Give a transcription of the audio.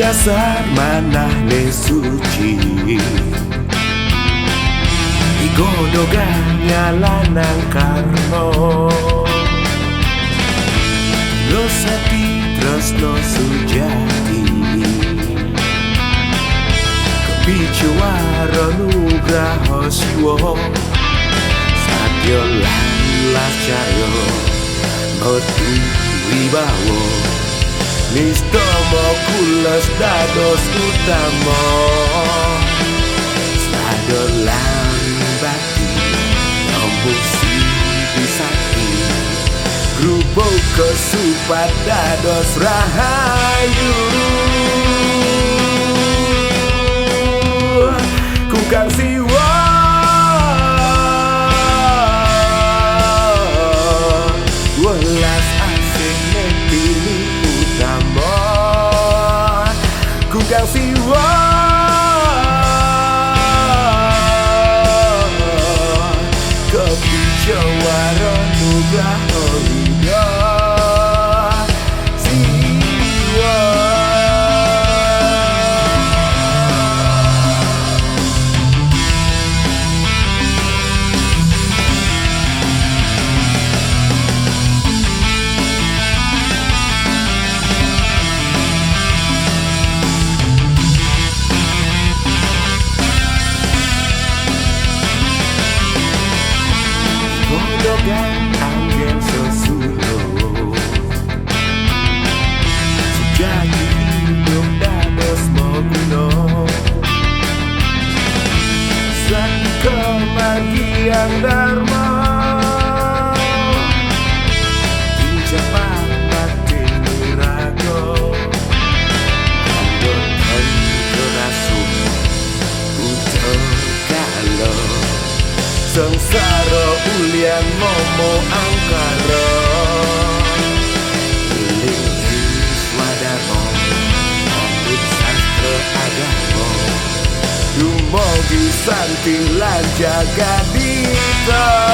dasar manahne suci igodogannya lanang karno lo sati tresno sujati kepicuwara nugraha siwa sadya lan lascaya metu wibawa nistama kulas dados utama sadolan bati nombor saki grupo kesupat dados rahayu kukang siwa welas asing nepili utama kukang siwa kepicuwara nugraha ridha siwa. Godogan anggen sesulo sejati hidup dados moguna satu kebahagiaan dharma tinjapan batin raga anggotan kerasuk untuk kalau sengsara ulian momo angkara iling swadharma ambut sastra agama dumugi santi lan jagadita.